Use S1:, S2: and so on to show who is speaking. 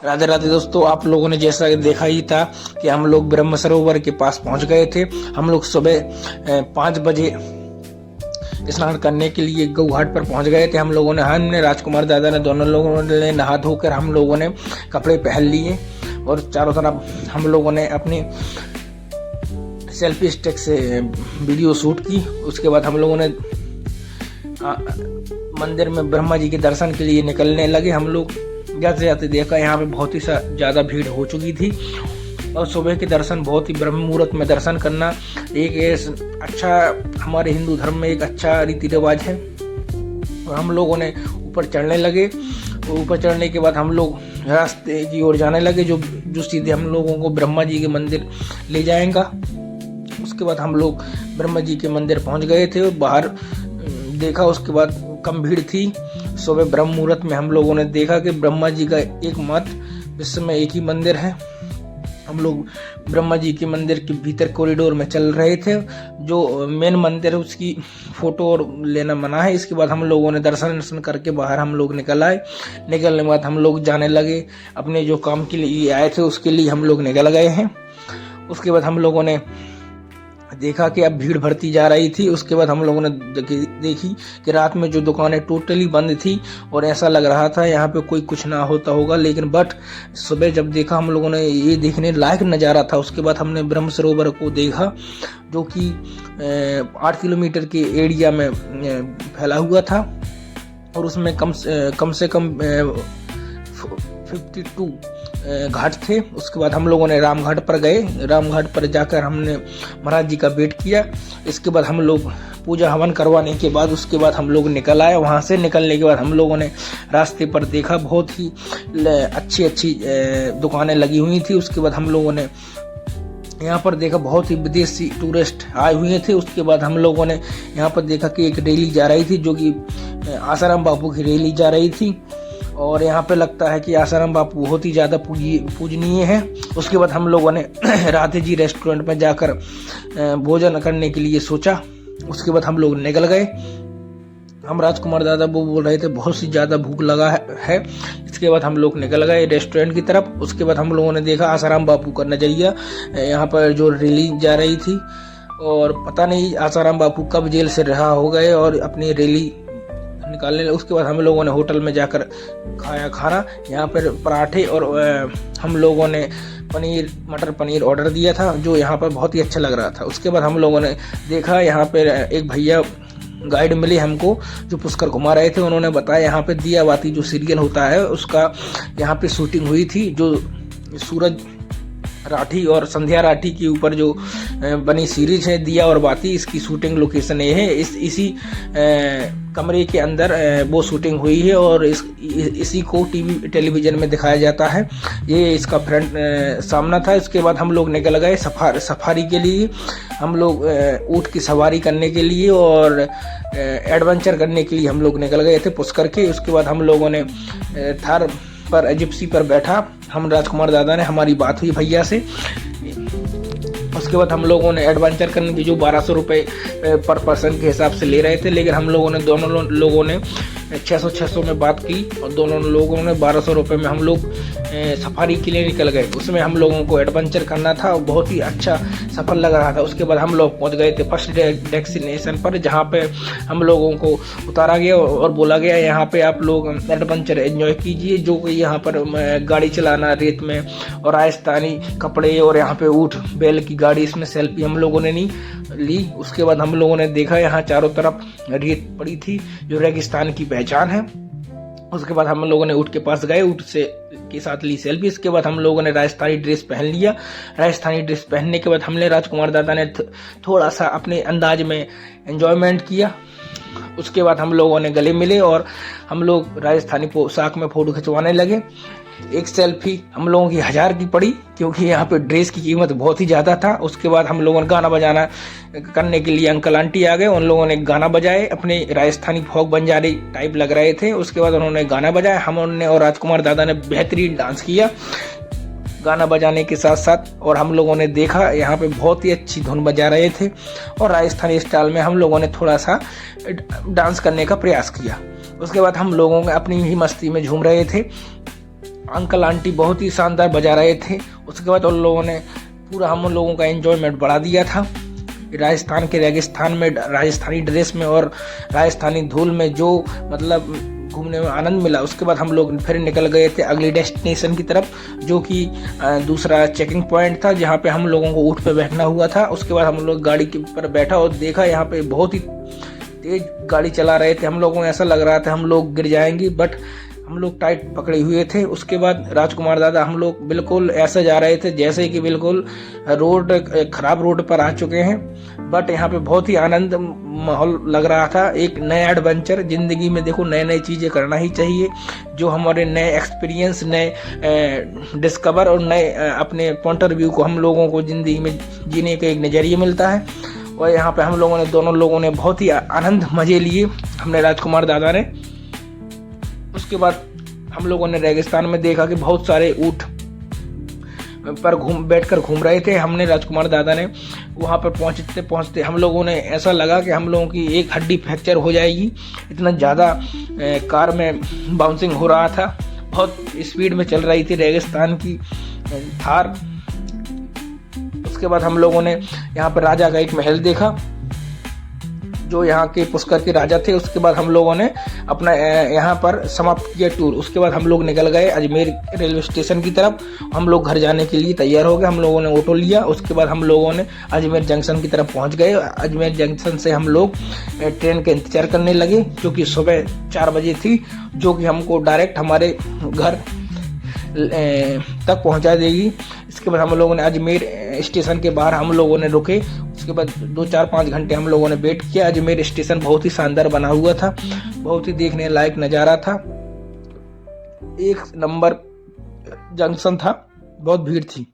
S1: राधे राधे दोस्तों, आप लोगों ने जैसा कि देखा ही था कि हम लोग ब्रह्म सरोवर के पास पहुंच गए थे। हम लोग सुबह 5 बजे स्नान करने के लिए गौ घाट पर पहुंच गए थे। हमने राजकुमार दादा ने दोनों लोगों ने नहा धोकर हम लोगों ने कपड़े पहन लिए और चारों तरफ हम लोगों ने अपनी सेल्फी स्टिक से वीडियो शूट की। उसके बाद हम लोगों ने मंदिर में ब्रह्मा जी के दर्शन के लिए निकलने लगे। हम लोग जाते जाते देखा यहाँ पे बहुत ही ज़्यादा भीड़ हो चुकी थी और सुबह के दर्शन बहुत ही ब्रह्म मुहूर्त में दर्शन करना एक अच्छा हमारे हिंदू धर्म में एक अच्छा रीति रिवाज है। और हम लोगों ने ऊपर चढ़ने लगे। ऊपर चढ़ने के बाद हम लोग रास्ते की ओर जाने लगे जो सीधे हम लोगों को ब्रह्मा जी के मंदिर ले जाएगा। उसके बाद हम लोग ब्रह्मा जी के मंदिर पहुंच गए थे और बाहर देखा। उसके बाद कम भीड़ थी। सुबह ब्रह्म मुहूर्त में हम लोगों ने देखा कि ब्रह्मा जी का एकमात्र विश्व में एक ही मंदिर है। हम लोग ब्रह्मा जी के मंदिर के भीतर कॉरिडोर में चल रहे थे। जो मेन मंदिर है उसकी फोटो और लेना मना है। इसके बाद हम लोगों ने दर्शन करके बाहर हम लोग निकल आए। निकलने के बाद हम लोग जाने लगे अपने जो काम के लिए आए थे उसके लिए हम लोग निकल गए हैं। उसके बाद हम लोगों ने देखा कि अब भीड़ बढ़ती जा रही थी। उसके बाद हम लोगों ने देखी कि रात में जो दुकानें टोटली बंद थी और ऐसा लग रहा था यहाँ पे कोई कुछ ना होता होगा, लेकिन बट सुबह जब देखा हम लोगों ने ये देखने लायक नज़ारा था। उसके बाद हमने ब्रह्म सरोवर को देखा जो कि 8 किलोमीटर के एरिया में फैला हुआ था और उसमें कम से कम 52 घाट थे। उसके बाद हम लोगों ने राम घाट पर गए। राम घाट पर जाकर हमने महाराज जी का वेट किया। इसके बाद हम लोग पूजा हवन करवाने के बाद उसके बाद हम लोग निकल आए। वहाँ से निकलने के बाद हम लोगों ने रास्ते पर देखा बहुत ही अच्छी दुकानें लगी हुई थी। उसके बाद हम लोगों ने यहाँ पर देखा बहुत ही विदेशी टूरिस्ट आए हुए थे। उसके बाद हम लोगों ने यहाँ पर देखा कि एक रैली जा रही थी जो कि आसाराम बापू की रैली जा रही थी और यहाँ पे लगता है कि आसाराम बापू बहुत ही ज़्यादा पूजनीय है। उसके बाद हम लोगों ने राधे जी रेस्टोरेंट में जाकर भोजन करने के लिए सोचा। उसके बाद हम लोग निकल गए। हम राजकुमार दादा वो बोल रहे थे बहुत सी ज़्यादा भूख लगा है। इसके बाद हम लोग निकल गए रेस्टोरेंट की तरफ। उसके बाद हम लोगों ने देखा आसाराम बापू का नज़रिया यहाँ पर जो रैली जा रही थी और पता नहीं आसाराम बापू कब जेल से रिहा हो गए और अपनी रैली निकालने। उसके बाद हम लोगों ने होटल में जाकर खाया खाना। यहाँ पर पराठे और हम लोगों ने मटर पनीर ऑर्डर दिया था जो यहाँ पर बहुत ही अच्छा लग रहा था। उसके बाद हम लोगों ने देखा यहाँ पर एक भैया गाइड मिले हमको जो पुष्कर घुमा रहे थे। उन्होंने बताया यहाँ पे दिया बाती जो सीरियल होता है उसका यहाँ पे शूटिंग हुई थी। जो सूरज राठी और संध्या राठी के ऊपर जो बनी सीरीज है दिया और बाती, इसकी शूटिंग लोकेशन ये है। इसी कमरे के अंदर वो शूटिंग हुई है और इसी को टेलीविज़न में दिखाया जाता है। ये इसका फ्रंट सामना था। इसके बाद हम लोग निकल गए सफारी के लिए। हम लोग ऊँट की सवारी करने के लिए और एडवेंचर करने के लिए हम लोग निकल गए थे पुष्कर के। उसके बाद हम लोगों ने थार पर जिप्सी पर बैठा। हम राजकुमार दादा ने हमारी बात हुई भैया से। उसके बाद हम लोगों ने एडवेंचर करने की जो 1200 रुपये पर पर्सन के हिसाब से ले रहे थे, लेकिन हम लोगों ने दोनों लोगों ने 600 में बात की और दोनों लोगों ने 1200 रुपये में हम लोग सफारी के लिए निकल गए। उसमें हम लोगों को एडवेंचर करना था और बहुत ही अच्छा सफर लग रहा था। उसके बाद हम लोग पहुंच गए थे फर्स्ट डेस्टिनेशन पर जहां पे हम लोगों को उतारा गया और बोला गया यहाँ पे आप लोग एडवेंचर एंजॉय कीजिए। जो कि यहाँ पर गाड़ी चलाना रेत में और राजस्थानी कपड़े और यहाँ पे ऊँट बैल की गाड़ी, इसमें सेल्फी हम लोगों ने नहीं ली। उसके बाद हम लोगों ने देखा यहाँ चारों तरफ रेत पड़ी थी जो रेगिस्तान की पहचान है। उसके बाद हम लोगों ने ऊँट के पास गए, ऊँट से के साथ ली सेल्फी। इसके बाद हम लोगों ने राजस्थानी ड्रेस पहन लिया। राजस्थानी ड्रेस पहनने के बाद हमने राजकुमार दादा ने थोड़ा सा अपने अंदाज में एंजॉयमेंट किया। उसके बाद हम लोगों ने गले मिले और हम लोग राजस्थानी पोशाक में फ़ोटो खिंचवाने लगे। एक सेल्फी हम लोगों की 1000 की पड़ी क्योंकि यहाँ पे ड्रेस की कीमत बहुत ही ज़्यादा था। उसके बाद हम लोगों ने गाना बजाना करने के लिए अंकल आंटी आ गए। उन लोगों ने गाना बजाए, अपने राजस्थानी फोक बंजारी टाइप लग रहे थे। उसके बाद उन्होंने गाना बजाया। हमने और राजकुमार दादा ने बेहतरीन डांस किया गाना बजाने के साथ साथ। और हम लोगों ने देखा यहाँ पे बहुत ही अच्छी धुन बजा रहे थे और राजस्थानी स्टाइल में हम लोगों ने थोड़ा सा डांस करने का प्रयास किया। उसके बाद हम लोगों ने अपनी ही मस्ती में झूम रहे थे। अंकल आंटी बहुत ही शानदार बजा रहे थे। उसके बाद उन लोगों ने पूरा हम लोगों का एंजॉयमेंट बढ़ा दिया था। राजस्थान के रेगिस्तान में राजस्थानी ड्रेस में और राजस्थानी धूल में जो मतलब घूमने में आनंद मिला। उसके बाद हम लोग फिर निकल गए थे अगली डेस्टिनेशन की तरफ, जो कि दूसरा चेकिंग पॉइंट था, जहाँ पे हम लोगों को ऊँट पे बैठना हुआ था। उसके बाद हम लोग गाड़ी के ऊपर बैठा और देखा यहाँ पे बहुत ही तेज गाड़ी चला रहे थे। हम लोगों को ऐसा लग रहा था हम लोग गिर जाएंगे, बट हम लोग टाइट पकड़े हुए थे। उसके बाद राजकुमार दादा हम लोग बिल्कुल ऐसे जा रहे थे जैसे कि बिल्कुल खराब रोड पर आ चुके हैं, बट यहाँ पे बहुत ही आनंद माहौल लग रहा था। एक नया एडवेंचर जिंदगी में, देखो नए नई चीज़ें करना ही चाहिए, जो हमारे नए एक्सपीरियंस, नए डिस्कवर और नए अपने पॉइंट ऑफ व्यू को हम लोगों को जिंदगी में जीने का एक नज़रिया मिलता है। और यहाँ पे हम लोगों ने, दोनों लोगों ने बहुत ही आनंद मजे लिए, हमने राजकुमार दादा ने। उसके बाद हम लोगों ने रेगिस्तान में देखा कि बहुत सारे ऊँट पर बैठकर घूम रहे थे। हमने राजकुमार दादा ने वहाँ पर पहुँचते पहुँचते हम लोगों ने ऐसा लगा कि हम लोगों की एक हड्डी फ्रैक्चर हो जाएगी, इतना ज़्यादा कार में बाउंसिंग हो रहा था। बहुत स्पीड में चल रही थी रेगिस्तान की थार। उसके बाद हम लोगों ने यहाँ पर राजा का एक महल देखा, जो यहाँ के पुष्कर के राजा थे। उसके बाद हम लोगों ने अपना यहाँ पर समाप्त किया टूर। उसके बाद हम लोग निकल गए अजमेर रेलवे स्टेशन की तरफ। हम लोग घर जाने के लिए तैयार हो गए। हम लोगों ने ऑटो लिया। उसके बाद हम लोगों ने अजमेर जंक्शन की तरफ पहुँच गए। अजमेर जंक्शन से हम लोग ट्रेन का इंतजार करने लगे, जो कि सुबह 4 बजे थी, जो कि हमको डायरेक्ट हमारे घर तक पहुंचा देगी। इसके बाद हम लोगों ने अजमेर स्टेशन के बाहर हम लोगों ने रुके। उसके बाद 2-4-5 घंटे हम लोगों ने वेट किया। अजमेर स्टेशन बहुत ही शानदार बना हुआ था, बहुत ही देखने लायक नज़ारा था, एक नंबर जंक्शन था, बहुत भीड़ थी।